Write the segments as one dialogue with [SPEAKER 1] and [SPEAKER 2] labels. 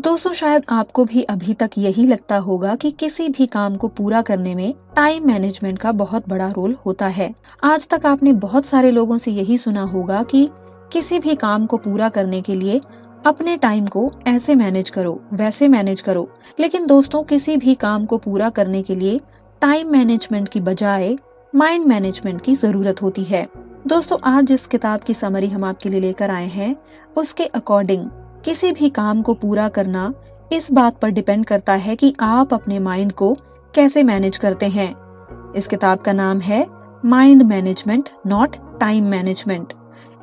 [SPEAKER 1] दोस्तों, शायद आपको भी अभी तक यही लगता होगा कि किसी भी काम को पूरा करने में टाइम मैनेजमेंट का बहुत बड़ा रोल होता है। आज तक आपने बहुत सारे लोगों से यही सुना होगा कि किसी भी काम को पूरा करने के लिए अपने टाइम को ऐसे मैनेज करो, वैसे मैनेज करो। लेकिन दोस्तों, किसी भी काम को पूरा करने के लिए टाइम मैनेजमेंट की बजाय माइंड मैनेजमेंट की जरूरत होती है। दोस्तों, आज जिस किताब की समरी हम आपके लिए लेकर आए हैं, उसके अकॉर्डिंग किसी भी काम को पूरा करना इस बात पर डिपेंड करता है कि आप अपने माइंड को कैसे मैनेज करते हैं। इस किताब का नाम है mind management not time management.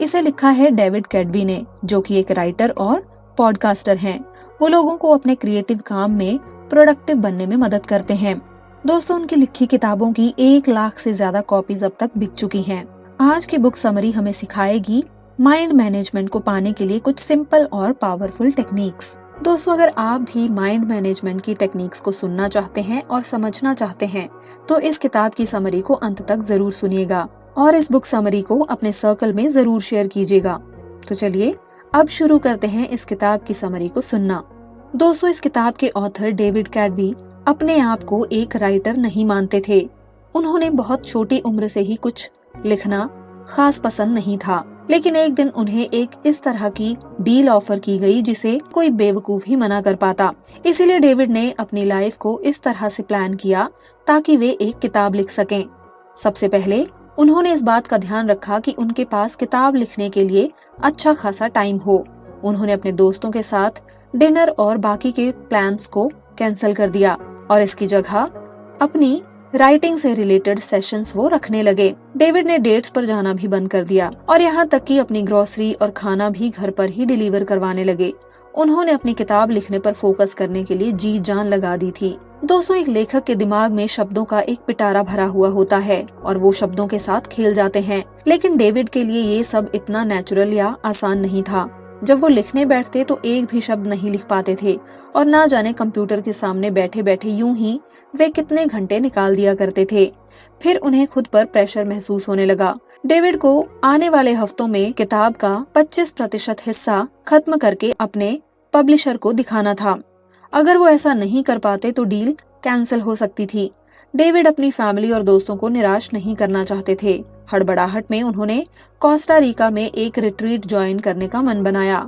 [SPEAKER 1] इसे लिखा है डेविड कैडवी ने, जो कि एक राइटर और पॉडकास्टर हैं। वो लोगों को अपने क्रिएटिव काम में प्रोडक्टिव बनने में मदद करते हैं। दोस्तों, उनकी लिखी किताबों की 1 लाख से ज्यादा कॉपीज अब तक बिक चुकी हैं। आज की बुक समरी हमें सिखाएगी माइंड मैनेजमेंट को पाने के लिए कुछ सिंपल और पावरफुल टेक्निक्स। दोस्तों, अगर आप भी माइंड मैनेजमेंट की टेक्निक्स को सुनना चाहते हैं और समझना चाहते हैं, तो इस किताब की समरी को अंत तक जरूर सुनिएगा और इस बुक समरी को अपने सर्कल में जरूर शेयर कीजिएगा। तो चलिए अब शुरू करते हैं इस किताब की समरी को सुनना। दोस्तों, इस किताब के ऑथर डेविड कैडवी अपने आप को एक राइटर नहीं मानते थे। उन्होंने बहुत छोटी उम्र से ही कुछ लिखना खास पसंद नहीं था, लेकिन एक दिन उन्हें एक इस तरह की डील ऑफर की गई जिसे कोई बेवकूफ ही मना कर पाता। इसीलिए डेविड ने अपनी लाइफ को इस तरह से प्लान किया ताकि वे एक किताब लिख सकें। सबसे पहले उन्होंने इस बात का ध्यान रखा कि उनके पास किताब लिखने के लिए अच्छा खासा टाइम हो। उन्होंने अपने दोस्तों के साथ डिनर और बाकी के प्लान्स को कैंसिल कर दिया और इसकी जगह अपनी राइटिंग से रिलेटेड सेशंस वो रखने लगे। डेविड ने डेट्स पर जाना भी बंद कर दिया और यहाँ तक कि अपनी ग्रोसरी और खाना भी घर पर ही डिलीवर करवाने लगे। उन्होंने अपनी किताब लिखने पर फोकस करने के लिए जी जान लगा दी थी। दोस्तों, एक लेखक के दिमाग में शब्दों का एक पिटारा भरा हुआ होता है और वो शब्दों के साथ खेल जाते हैं। लेकिन डेविड के लिए ये सब इतना नेचुरल या आसान नहीं था। जब वो लिखने बैठते तो एक भी शब्द नहीं लिख पाते थे और ना जाने कंप्यूटर के सामने बैठे बैठे यूं ही वे कितने घंटे निकाल दिया करते थे। फिर उन्हें खुद पर प्रेशर महसूस होने लगा। डेविड को आने वाले हफ्तों में किताब का 25% हिस्सा खत्म करके अपने पब्लिशर को दिखाना था। अगर वो ऐसा नहीं कर पाते तो डील कैंसिल हो सकती थी। डेविड अपनी फैमिली और दोस्तों को निराश नहीं करना चाहते थे। हड़बड़ाहट में उन्होंने कोस्टा रिका में एक रिट्रीट ज्वाइन करने का मन बनाया।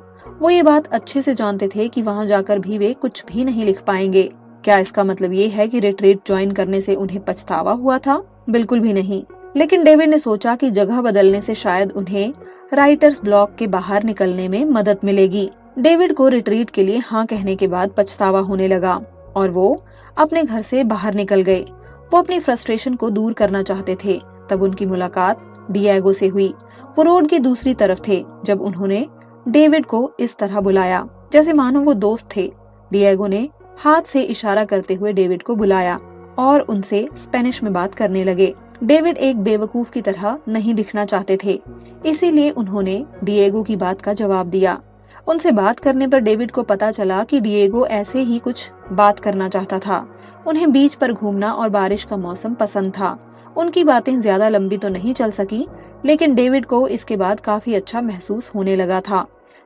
[SPEAKER 1] वो ये बात अच्छे से जानते थे कि वहां जाकर भी वे कुछ भी नहीं लिख पाएंगे। क्या इसका मतलब ये है कि रिट्रीट ज्वाइन करने से उन्हें पछतावा हुआ था? बिल्कुल भी नहीं। लेकिन डेविड ने सोचा कि जगह बदलने से शायद उन्हें राइटर्स ब्लॉक के बाहर निकलने में मदद मिलेगी। डेविड को रिट्रीट के लिए हाँ कहने के बाद पछतावा होने लगा और वो अपने घर से बाहर निकल गए। वो अपनी फ्रस्ट्रेशन को दूर करना चाहते थे। तब उनकी मुलाकात डिएगो से हुई। वो रोड की दूसरी तरफ थे जब उन्होंने डेविड को इस तरह बुलाया जैसे मानो वो दोस्त थे। डिएगो ने हाथ से इशारा करते हुए डेविड को बुलाया और उनसे स्पेनिश में बात करने लगे। डेविड एक बेवकूफ की तरह नहीं दिखना चाहते थे, इसीलिए उन्होंने डिएगो की बात का जवाब दिया। उनसे बात करने पर डेविड को पता चला कि डिएगो ऐसे ही कुछ बात करना चाहता था। उन्हें बीच पर घूमना और बारिश का मौसम पसंद था। उनकी बातें ज्यादा लंबी तो नहीं चल सकी, लेकिन डेविड को इसके बाद काफी अच्छा महसूस होने लगा था।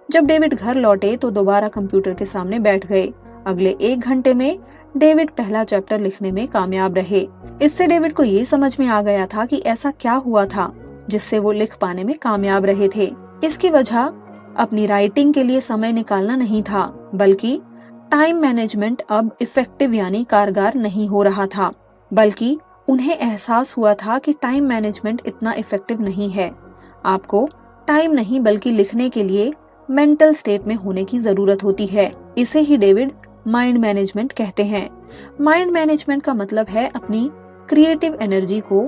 [SPEAKER 1] जब डेविड घर लौटे तो दोबारा कंप्यूटर के सामने बैठ गए। अगले 1 घंटे में डेविड पहला चैप्टर लिखने में कामयाब रहे। इससे डेविड को ये समझ में आ गया था कि ऐसा क्या हुआ था जिससे वो लिख पाने में कामयाब रहे थे। इसकी वजह अपनी राइटिंग के लिए समय निकालना नहीं था, बल्कि टाइम मैनेजमेंट अब इफेक्टिव यानी कारगर नहीं हो रहा था। बल्कि उन्हें एहसास हुआ था कि टाइम मैनेजमेंट इतना इफेक्टिव नहीं है। आपको टाइम नहीं बल्कि लिखने के लिए मेंटल स्टेट में होने की जरूरत होती है। इसे ही डेविड माइंड मैनेजमेंट कहते हैं। माइंड मैनेजमेंट का मतलब है अपनी क्रिएटिव एनर्जी को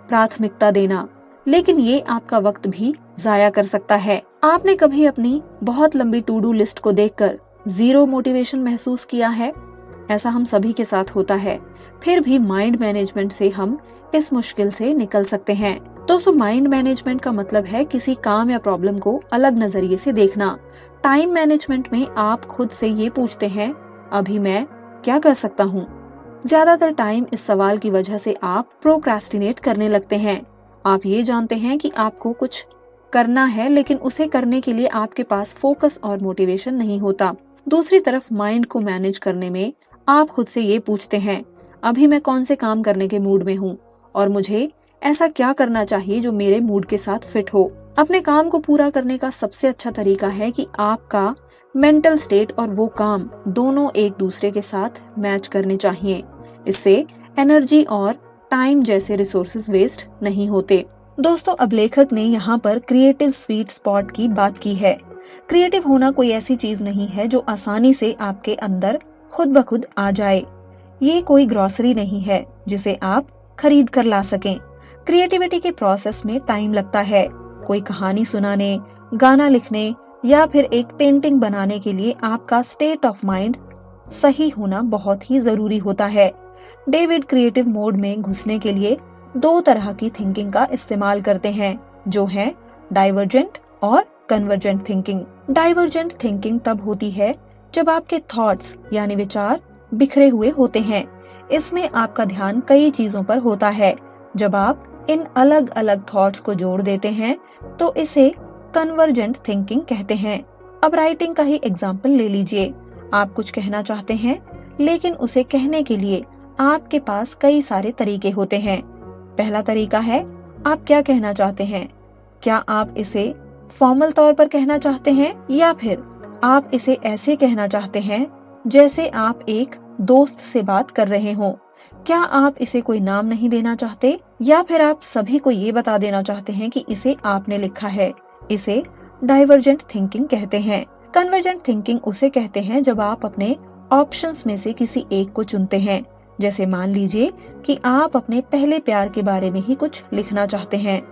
[SPEAKER 1] प्राथमिकता देना, लेकिन ये आपका वक्त भी जाया कर सकता है। आपने कभी अपनी बहुत लंबी टू डू लिस्ट को देखकर जीरो मोटिवेशन महसूस किया है? ऐसा हम सभी के साथ होता है। फिर भी माइंड मैनेजमेंट से हम इस मुश्किल से निकल सकते हैं। दोस्तों, माइंड मैनेजमेंट का मतलब है किसी काम या प्रॉब्लम को अलग नजरिए से देखना। टाइम मैनेजमेंट में आप खुद से ये पूछते हैं, अभी मैं क्या कर सकता हूँ? ज्यादातर टाइम इस सवाल की वजह से आप प्रोक्रास्टिनेट करने लगते हैं। आप ये जानते हैं कि आपको कुछ करना है, लेकिन उसे करने के लिए आपके पास फोकस और मोटिवेशन नहीं होता। दूसरी तरफ माइंड को मैनेज करने में आप खुद से ये पूछते हैं, अभी मैं कौन से काम करने के मूड में हूँ और मुझे ऐसा क्या करना चाहिए जो मेरे मूड के साथ फिट हो। अपने काम को पूरा करने का सबसे अच्छा तरीका है कि आपका मेंटल स्टेट और वो काम दोनों एक दूसरे के साथ मैच करने चाहिए। इससे एनर्जी और टाइम जैसे रिसोर्सेज वेस्ट नहीं होते। दोस्तों, अब लेखक ने यहाँ पर क्रिएटिव स्वीट स्पॉट की बात की है। क्रिएटिव होना कोई ऐसी चीज नहीं है जो आसानी से आपके अंदर खुद ब खुद आ जाए। ये कोई ग्रोसरी नहीं है जिसे आप खरीद कर ला सकें। क्रिएटिविटी के प्रोसेस में टाइम लगता है। कोई कहानी सुनाने, गाना लिखने या फिर एक पेंटिंग बनाने के लिए आपका स्टेट ऑफ माइंड सही होना बहुत ही जरूरी होता है। डेविड क्रिएटिव मोड में घुसने के लिए 2 तरह की थिंकिंग का इस्तेमाल करते हैं, जो है डाइवर्जेंट और कन्वर्जेंट थिंकिंग। डाइवर्जेंट थिंकिंग तब होती है जब आपके थॉट्स यानी विचार बिखरे हुए होते हैं। इसमें आपका ध्यान कई चीजों पर होता है। जब आप इन अलग अलग थॉट्स को जोड़ देते हैं तो इसे कन्वर्जेंट थिंकिंग कहते हैं। अब राइटिंग का ही एग्जाम्पल ले लीजिए। आप कुछ कहना चाहते हैं लेकिन उसे कहने के लिए आपके पास कई सारे तरीके होते हैं। पहला तरीका है, आप क्या कहना चाहते हैं। क्या आप इसे फॉर्मल तौर पर कहना चाहते हैं या फिर आप इसे ऐसे कहना चाहते हैं जैसे आप एक दोस्त से बात कर रहे हों। क्या आप इसे कोई नाम नहीं देना चाहते या फिर आप सभी को ये बता देना चाहते हैं कि इसे आपने लिखा है। इसे डाइवर्जेंट थिंकिंग कहते हैं। कन्वर्जेंट थिंकिंग उसे कहते हैं जब आप अपने ऑप्शंस में से किसी एक को चुनते हैं। जैसे मान लीजिए कि आप अपने पहले प्यार के बारे में ही कुछ लिखना चाहते हैं।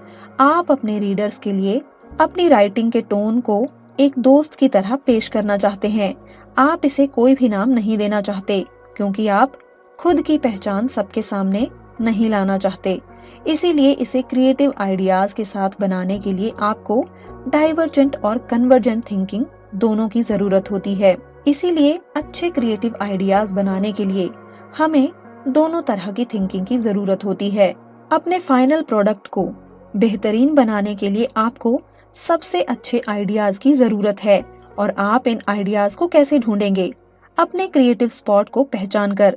[SPEAKER 1] आप अपने रीडर्स के लिए अपनी राइटिंग के टोन को एक दोस्त की तरह पेश करना चाहते हैं। आप इसे कोई भी नाम नहीं देना चाहते क्योंकि आप खुद की पहचान सबके सामने नहीं लाना चाहते। इसीलिए इसे क्रिएटिव आइडियाज के साथ बनाने के लिए आपको डाइवर्जेंट और कन्वर्जेंट थिंकिंग दोनों की जरूरत होती है। इसीलिए अच्छे क्रिएटिव आइडियाज बनाने के लिए हमें दोनों तरह की थिंकिंग की जरूरत होती है। अपने फाइनल प्रोडक्ट को बेहतरीन बनाने के लिए आपको सबसे अच्छे आइडियाज की जरूरत है। और आप इन आइडियाज को कैसे ढूंढेंगे? अपने क्रिएटिव स्पॉट को पहचान कर।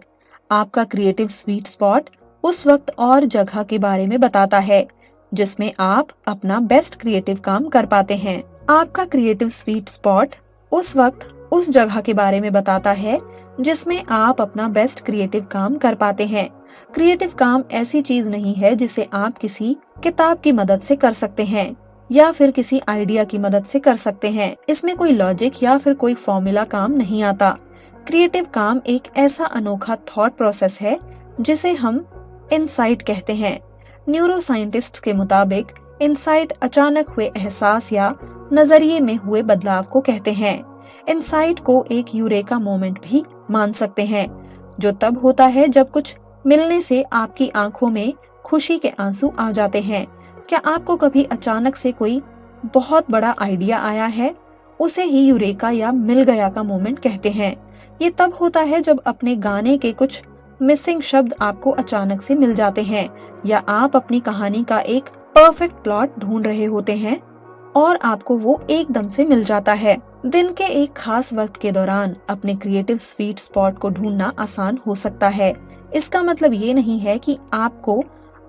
[SPEAKER 1] आपका क्रिएटिव स्वीट स्पॉट उस वक्त और जगह के बारे में बताता है जिसमें आप अपना बेस्ट क्रिएटिव काम कर पाते हैं। आपका क्रिएटिव स्वीट स्पॉट उस वक्त उस जगह के बारे में बताता है जिसमें आप अपना बेस्ट क्रिएटिव काम कर पाते हैं। क्रिएटिव काम ऐसी चीज नहीं है जिसे आप किसी किताब की मदद से कर सकते हैं या फिर किसी आइडिया की मदद से कर सकते हैं। इसमें कोई लॉजिक या फिर कोई फॉर्मूला काम नहीं आता। क्रिएटिव काम एक ऐसा अनोखा थॉट प्रोसेस है जिसे हम इंसाइट कहते हैं। न्यूरो साइंटिस्ट्स के मुताबिक इंसाइट अचानक हुए एहसास या नजरिए में हुए बदलाव को कहते हैं। इंसाइट को एक यूरेका मोमेंट भी मान सकते हैं, जो तब होता है जब कुछ मिलने से आपकी आंखों में खुशी के आंसू आ जाते हैं। क्या आपको कभी अचानक से कोई बहुत बड़ा आइडिया आया है? उसे ही यूरेका या मिल गया का मोमेंट कहते हैं। ये तब होता है जब अपने गाने के कुछ मिसिंग शब्द आपको अचानक से मिल जाते हैं या आप अपनी कहानी का एक परफेक्ट प्लॉट ढूंढ रहे होते हैं और आपको वो एकदम से मिल जाता है। दिन के एक खास वक्त के दौरान अपने क्रिएटिव स्वीट स्पॉट को ढूंढना आसान हो सकता है। इसका मतलब ये नहीं है कि आपको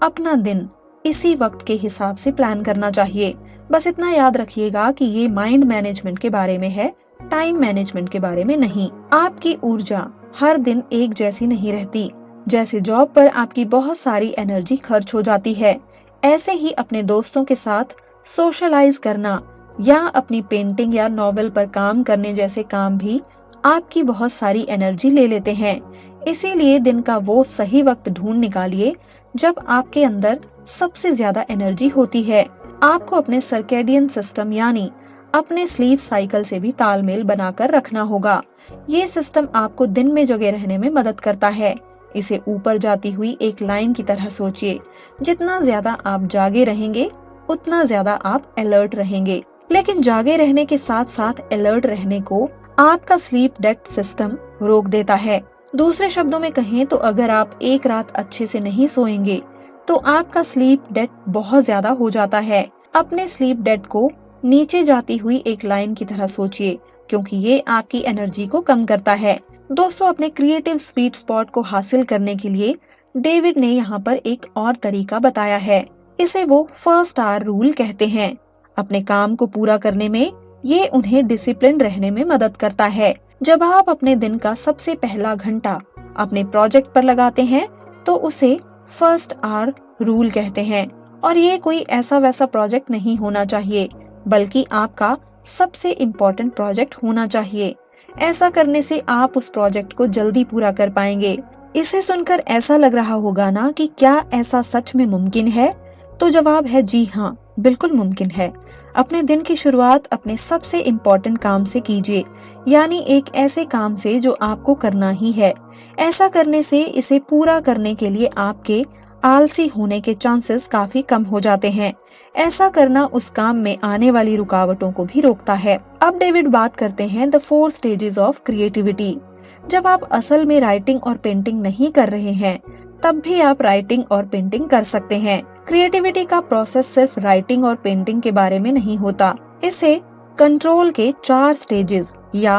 [SPEAKER 1] अपना दिन इसी वक्त के हिसाब से प्लान करना चाहिए। बस इतना याद रखिएगा कि ये माइंड मैनेजमेंट के बारे में है, टाइम मैनेजमेंट के बारे में नहीं। आपकी ऊर्जा हर दिन एक जैसी नहीं रहती। जैसे जॉब पर आपकी बहुत सारी एनर्जी खर्च हो जाती है, ऐसे ही अपने दोस्तों के साथ सोशलाइज करना या अपनी पेंटिंग या नॉवेल पर काम करने जैसे काम भी आपकी बहुत सारी एनर्जी ले लेते हैं। इसीलिए दिन का वो सही वक्त ढूंढ निकालिए जब आपके अंदर सबसे ज्यादा एनर्जी होती है। आपको अपने सर्केडियन सिस्टम यानी अपने स्लीप साइकिल से भी तालमेल बनाकर रखना होगा। ये सिस्टम आपको दिन में जगे रहने में मदद करता है। इसे ऊपर जाती हुई एक लाइन की तरह सोचिए। जितना ज्यादा आप जागे रहेंगे उतना ज्यादा आप अलर्ट रहेंगे। लेकिन जागे रहने के साथ साथ अलर्ट रहने को आपका स्लीप डेप्थ सिस्टम रोक देता है। दूसरे शब्दों में कहें तो अगर आप एक रात अच्छे से नहीं सोएंगे तो आपका स्लीप डेप्थ बहुत ज्यादा हो जाता है। अपने स्लीप डेप्थ को नीचे जाती हुई एक लाइन की तरह सोचिए। क्योंकि ये आपकी एनर्जी को कम करता है। दोस्तों, अपने क्रिएटिव स्वीट स्पॉट को हासिल करने के लिए डेविड ने यहाँ पर एक और तरीका बताया है। इसे वो फर्स्ट आवर रूल कहते हैं। अपने काम को पूरा करने में ये उन्हें डिसिप्लिन रहने में मदद करता है। जब आप अपने दिन का सबसे पहला घंटा अपने प्रोजेक्ट पर लगाते हैं तो उसे फर्स्ट आवर रूल कहते हैं। और ये कोई ऐसा वैसा प्रोजेक्ट नहीं होना चाहिए, बल्कि आपका सबसे इम्पोर्टेंट प्रोजेक्ट होना चाहिए। ऐसा करने से आप उस प्रोजेक्ट को जल्दी पूरा कर पाएंगे। इसे सुनकर ऐसा लग रहा होगा ना कि क्या ऐसा सच में मुमकिन है? तो जवाब है जी हाँ, बिल्कुल मुमकिन है। अपने दिन की शुरुआत अपने सबसे इम्पोर्टेंट काम से कीजिए, यानी एक ऐसे काम से जो आपको करना ही है। ऐसा करने से इसे पूरा करने के लिए आपके आलसी होने के चांसेस काफी कम हो जाते हैं। ऐसा करना उस काम में आने वाली रुकावटों को भी रोकता है। अब डेविड बात करते हैं द 4 स्टेजेस ऑफ क्रिएटिविटी। जब आप असल में राइटिंग और पेंटिंग नहीं कर रहे हैं, तब भी आप राइटिंग और पेंटिंग कर सकते हैं। क्रिएटिविटी का प्रोसेस सिर्फ राइटिंग और पेंटिंग के बारे में नहीं होता। इसे कंट्रोल के 4 स्टेजेस या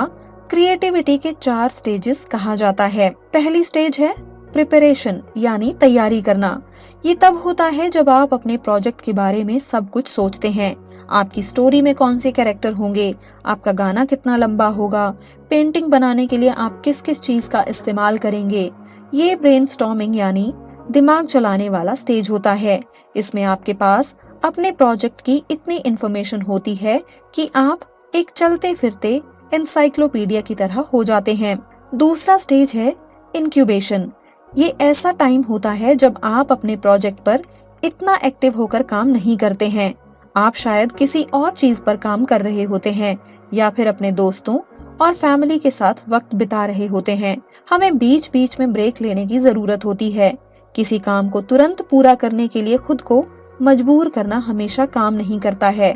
[SPEAKER 1] क्रिएटिविटी के 4 स्टेजेस कहा जाता है। पहली स्टेज है प्रिपरेशन, यानी तैयारी करना। ये तब होता है जब आप अपने प्रोजेक्ट के बारे में सब कुछ सोचते हैं। आपकी स्टोरी में कौन से कैरेक्टर होंगे, आपका गाना कितना लंबा होगा, पेंटिंग बनाने के लिए आप किस किस चीज का इस्तेमाल करेंगे। ये ब्रेनस्टॉर्मिंग यानी दिमाग चलाने वाला स्टेज होता है। इसमें आपके पास अपने प्रोजेक्ट की इतनी इन्फॉर्मेशन होती है कि आप एक चलते फिरते एनसाइक्लोपीडिया की तरह हो जाते हैं। दूसरा स्टेज है इंक्यूबेशन। ये ऐसा टाइम होता है जब आप अपने प्रोजेक्ट पर इतना एक्टिव होकर काम नहीं करते हैं। आप शायद किसी और चीज पर काम कर रहे होते हैं या फिर अपने दोस्तों और फैमिली के साथ वक्त बिता रहे होते हैं। हमें बीच बीच में ब्रेक लेने की जरूरत होती है। किसी काम को तुरंत पूरा करने के लिए खुद को मजबूर करना हमेशा काम नहीं करता है।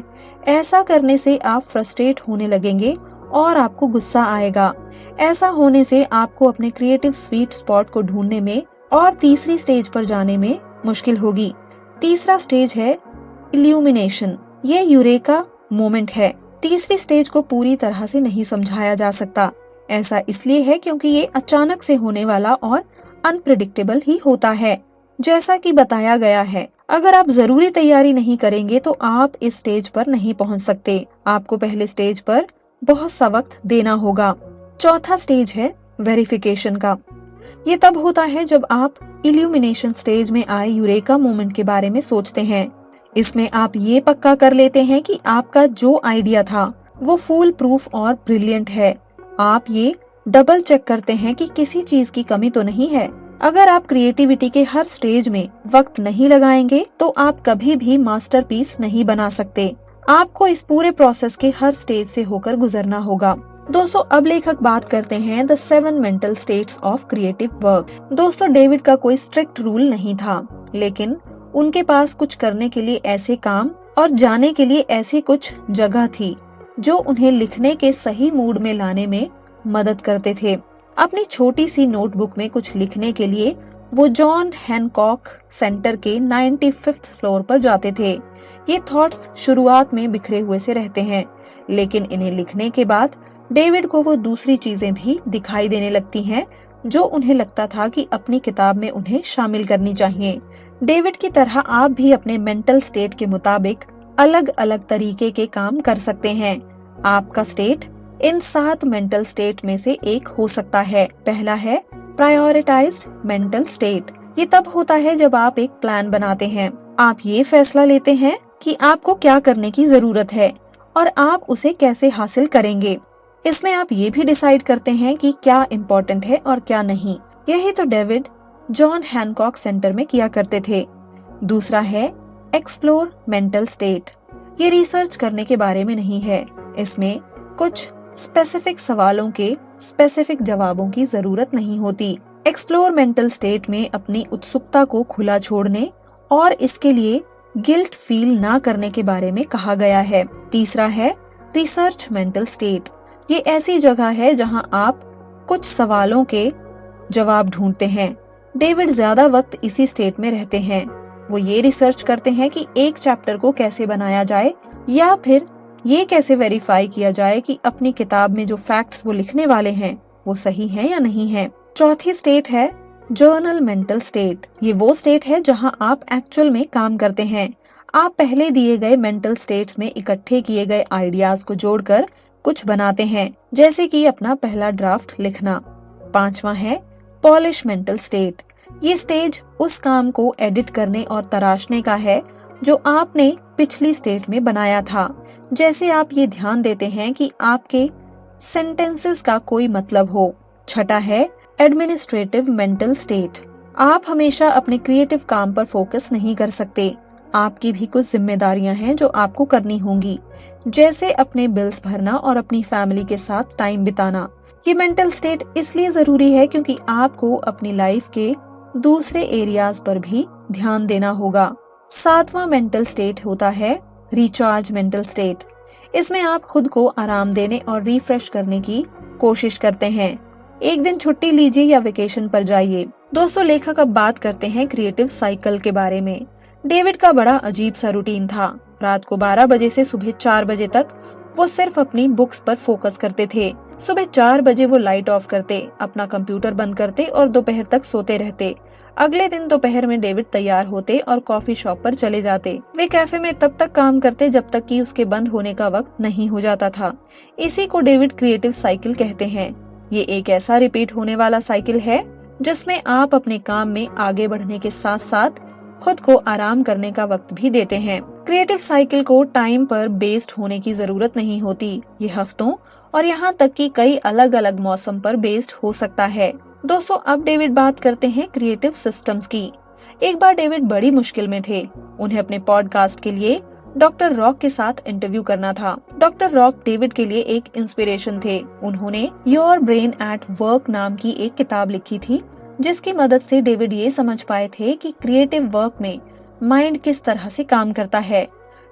[SPEAKER 1] ऐसा करने से आप फ्रस्ट्रेट होने लगेंगे और आपको गुस्सा आएगा। ऐसा होने से आपको अपने क्रिएटिव स्वीट स्पॉट को ढूंढने में और तीसरी स्टेज पर जाने में मुश्किल होगी। तीसरा स्टेज है इल्यूमिनेशन। ये यूरेका मोमेंट है। तीसरी स्टेज को पूरी तरह से नहीं समझाया जा सकता। ऐसा इसलिए है क्योंकि ये अचानक से होने वाला और अनप्रिडिक्टेबल ही होता है। जैसा कि बताया गया है, अगर आप जरूरी तैयारी नहीं करेंगे तो आप इस स्टेज पर नहीं पहुंच सकते। आपको पहले स्टेज पर बहुत सा वक्त देना होगा। चौथा स्टेज है वेरिफिकेशन का। ये तब होता है जब आप इल्यूमिनेशन स्टेज में आए यूरेका मोमेंट के बारे में सोचते हैं। इसमें आप ये पक्का कर लेते हैं कि आपका जो आइडिया था वो फूल प्रूफ और ब्रिलियंट है। आप ये डबल चेक करते हैं कि किसी चीज की कमी तो नहीं है। अगर आप क्रिएटिविटी के हर स्टेज में वक्त नहीं लगाएंगे तो आप कभी भी मास्टरपीस नहीं बना सकते। आपको इस पूरे प्रोसेस के हर स्टेज से होकर गुजरना होगा। दोस्तों, अब लेखक बात करते हैं the 7 mental states of creative work. दोस्तों, डेविड का कोई स्ट्रिक्ट रूल नहीं था, लेकिन उनके पास कुछ करने के लिए ऐसे काम और जाने के लिए ऐसी कुछ जगह थी जो उन्हें लिखने के सही मूड में लाने में मदद करते थे। अपनी छोटी सी नोटबुक में कुछ लिखने के लिए वो जॉन हैनकॉक सेंटर के 95th फ्लोर पर जाते थे। ये थॉट्स शुरुआत में बिखरे हुए से रहते हैं, लेकिन इन्हें लिखने के बाद डेविड को वो दूसरी चीजें भी दिखाई देने लगती हैं जो उन्हें लगता था कि अपनी किताब में उन्हें शामिल करनी चाहिए। डेविड की तरह आप भी अपने मेंटल स्टेट के मुताबिक अलग अलग तरीके के काम कर सकते हैं। आपका स्टेट इन 7 मेंटल स्टेट में से एक हो सकता है। पहला है प्रायोरिटाइज्ड मेंटल स्टेट। ये तब होता है जब आप एक प्लान बनाते हैं। आप ये फैसला लेते हैं कि आपको क्या करने की जरूरत है और आप उसे कैसे हासिल करेंगे। इसमें आप ये भी डिसाइड करते हैं कि क्या इम्पोर्टेंट है और क्या नहीं। यही तो डेविड जॉन हैनकॉक सेंटर में किया करते थे। दूसरा है एक्सप्लोर मेंटल स्टेट। ये रिसर्च करने के बारे में नहीं है। इसमें कुछ स्पेसिफिक सवालों के स्पेसिफिक जवाबों की जरूरत नहीं होती। एक्सप्लोर मेंटल स्टेट में अपनी उत्सुकता को खुला छोड़ने और इसके लिए गिल्ट फील ना करने के बारे में कहा गया है। तीसरा है रिसर्च मेंटल स्टेट। ये ऐसी जगह है जहां आप कुछ सवालों के जवाब ढूंढते हैं। डेविड ज्यादा वक्त इसी स्टेट में रहते हैं। वो ये रिसर्च करते हैं कि एक चैप्टर को कैसे बनाया जाए या फिर ये कैसे वेरीफाई किया जाए कि अपनी किताब में जो फैक्ट्स वो लिखने वाले हैं वो सही है या नहीं है। चौथी स्टेट है जर्नल मेंटल स्टेट। ये वो स्टेट है जहां आप एक्चुअल में काम करते हैं। आप पहले दिए गए मेंटल स्टेट्स में इकट्ठे किए गए आइडियाज को जोड़कर कुछ बनाते हैं, जैसे कि अपना पहला ड्राफ्ट लिखना। पांचवा है पॉलिश मेंटल स्टेट। ये स्टेज उस काम को एडिट करने और तराशने का है जो आपने पिछली स्टेट में बनाया था। जैसे आप ये ध्यान देते हैं कि आपके सेंटेंसेस का कोई मतलब हो। छठा है एडमिनिस्ट्रेटिव मेंटल स्टेट। आप हमेशा अपने क्रिएटिव काम पर फोकस नहीं कर सकते। आपकी भी कुछ जिम्मेदारियां हैं जो आपको करनी होंगी, जैसे अपने बिल्स भरना और अपनी फैमिली के साथ टाइम बिताना। ये मेंटल स्टेट इसलिए जरूरी है क्योंकि आपको अपनी लाइफ के दूसरे एरियाज पर भी ध्यान देना होगा। सातवां मेंटल स्टेट होता है रिचार्ज मेंटल स्टेट। इसमें आप खुद को आराम देने और रिफ्रेश करने की कोशिश करते हैं। एक दिन छुट्टी लीजिए या वेकेशन पर जाइए। दोस्तों, लेखक अब बात करते हैं क्रिएटिव साइकिल के बारे में। डेविड का बड़ा अजीब सा रूटीन था। रात को 12 बजे से सुबह 4 बजे तक वो सिर्फ अपनी बुक्स पर फोकस करते थे। सुबह 4 बजे वो लाइट ऑफ करते, अपना कंप्यूटर बंद करते और दोपहर तक सोते रहते। अगले दिन दोपहर में डेविड तैयार होते और कॉफी शॉप पर चले जाते। वे कैफे में तब तक काम करते जब तक कि उसके बंद होने का वक्त नहीं हो जाता था। इसी को डेविड क्रिएटिव साइकिल कहते हैं। ये एक ऐसा रिपीट होने वाला साइकिल है जिसमें आप अपने काम में आगे बढ़ने के साथ साथ खुद को आराम करने का वक्त भी देते हैं। क्रिएटिव साइकिल को टाइम पर बेस्ड होने की जरूरत नहीं होती। ये हफ्तों और यहाँ तक कि कई अलग अलग मौसम पर बेस्ड हो सकता है। दोस्तों, अब डेविड बात करते हैं क्रिएटिव सिस्टम्स की। एक बार डेविड बड़ी मुश्किल में थे। उन्हें अपने पॉडकास्ट के लिए डॉक्टर रॉक के साथ इंटरव्यू करना था। डॉक्टर रॉक डेविड के लिए एक इंस्पिरेशन थे। उन्होंने योर ब्रेन एट वर्क नाम की एक किताब लिखी थी, जिसकी मदद से डेविड ये समझ पाए थे कि क्रिएटिव वर्क में माइंड किस तरह से काम करता है।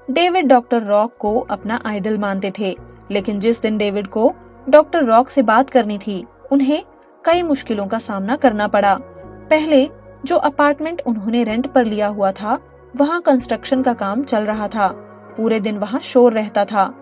[SPEAKER 1] डेविड डॉक्टर रॉक को अपना आइडल मानते थे, लेकिन जिस दिन डेविड को डॉक्टर रॉक से बात करनी थी, उन्हें कई मुश्किलों का सामना करना पड़ा। पहले जो अपार्टमेंट उन्होंने रेंट पर लिया हुआ था, वहाँ कंस्ट्रक्शन का काम चल रहा था। पूरे दिन वहाँ शोर रहता था।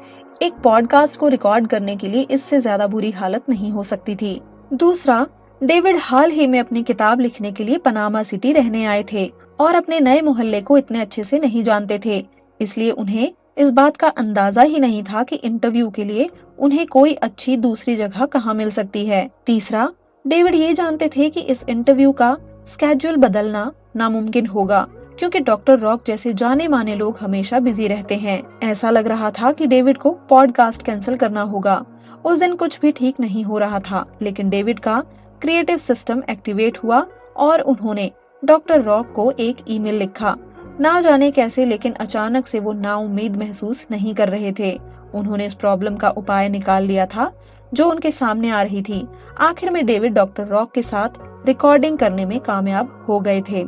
[SPEAKER 1] एक पॉडकास्ट को रिकॉर्ड करने के लिए इससे ज्यादा बुरी हालत नहीं हो सकती थी। दूसरा, डेविड हाल ही में अपनी किताब लिखने के लिए पनामा सिटी रहने आए थे और अपने नए मोहल्ले को इतने अच्छे से नहीं जानते थे, इसलिए उन्हें इस बात का अंदाजा ही नहीं था कि इंटरव्यू के लिए उन्हें कोई अच्छी दूसरी जगह कहाँ मिल सकती है। तीसरा, डेविड ये जानते थे कि इस इंटरव्यू का स्केड्यूल बदलना नामुमकिन होगा, क्योंकि डॉक्टर रॉक जैसे जाने माने लोग हमेशा बिजी रहते हैं। ऐसा लग रहा था कि डेविड को पॉडकास्ट कैंसिल करना होगा। उस दिन कुछ भी ठीक नहीं हो रहा था, लेकिन डेविड का क्रिएटिव सिस्टम एक्टिवेट हुआ और उन्होंने डॉक्टर रॉक को एक ईमेल लिखा। ना जाने कैसे, लेकिन अचानक से वो नाउम्मीद महसूस नहीं कर रहे थे। उन्होंने इस प्रॉब्लम का उपाय निकाल लिया था जो उनके सामने आ रही थी। आखिर में डेविड डॉक्टर रॉक के साथ रिकॉर्डिंग करने में कामयाब हो गए थे।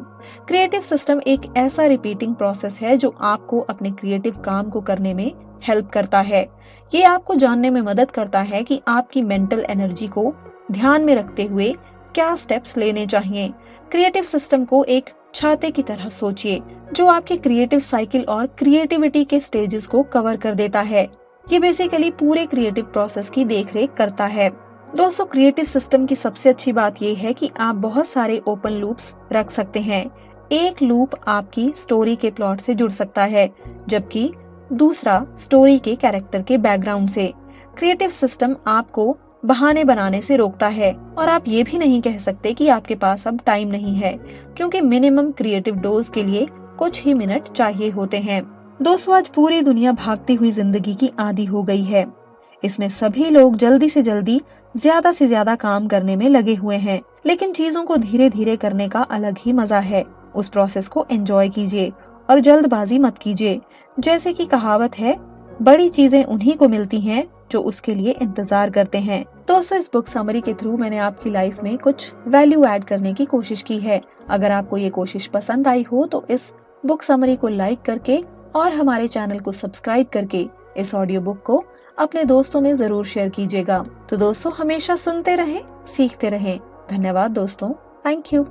[SPEAKER 1] क्रिएटिव सिस्टम एक ऐसा रिपीटिंग प्रोसेस है जो आपको अपने क्रिएटिव काम को करने में हेल्प करता है। ये आपको जानने में मदद करता है कि आपकी मेंटल एनर्जी को ध्यान में रखते हुए क्या स्टेप्स लेने चाहिए। क्रिएटिव सिस्टम को एक छाते की तरह सोचिए जो आपके क्रिएटिव साइकिल और क्रिएटिविटी के स्टेजेस को कवर कर देता है। ये बेसिकली पूरे क्रिएटिव प्रोसेस की देखरेख करता है। दोस्तों, क्रिएटिव सिस्टम की सबसे अच्छी बात ये है कि आप बहुत सारे ओपन लूप्स रख सकते हैं। एक लूप आपकी स्टोरी के प्लॉट से जुड़ सकता है, जबकि दूसरा स्टोरी के कैरेक्टर के बैकग्राउंड से। क्रिएटिव सिस्टम आपको बहाने बनाने से रोकता है और आप ये भी नहीं कह सकते कि आपके पास अब टाइम नहीं है, क्योंकि मिनिमम क्रिएटिव डोज के लिए कुछ ही मिनट चाहिए होते हैं। दोस्तों, आज पूरी दुनिया भागती हुई जिंदगी की आदी हो गई है। इसमें सभी लोग जल्दी से जल्दी ज्यादा से ज्यादा काम करने में लगे हुए हैं, लेकिन चीजों को धीरे धीरे करने का अलग ही मजा है। उस प्रोसेस को एंजॉय कीजिए और जल्दबाजी मत कीजिए। जैसे कि कहावत है, बड़ी चीजें उन्हीं को मिलती हैं जो उसके लिए इंतजार करते हैं। दोस्तों, इस बुक समरी के थ्रू मैंने आपकी लाइफ में कुछ वैल्यू ऐड करने की कोशिश की है। अगर आपको ये कोशिश पसंद आई हो तो इस बुक समरी को लाइक करके और हमारे चैनल को सब्सक्राइब करके इस ऑडियो बुक को अपने दोस्तों में जरूर शेयर कीजिएगा। तो दोस्तों, हमेशा सुनते रहें, सीखते रहें। धन्यवाद दोस्तों, थैंक यू।